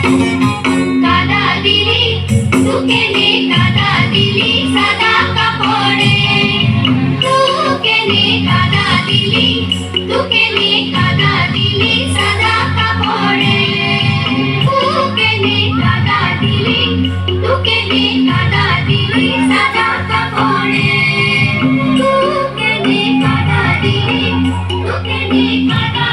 কাদা দিলি তোকে নে কাদা দিলি সাদা কাপড়ে তোকে নে কাদা দিলি তোকে নে কাদা দিলি সাদা কাপড়ে তোকে নে কাদা দিলি তোকে নে কাদা দিলি সাদা কাপড়ে তোকে নে কাদা দিলি তোকে নে কাদা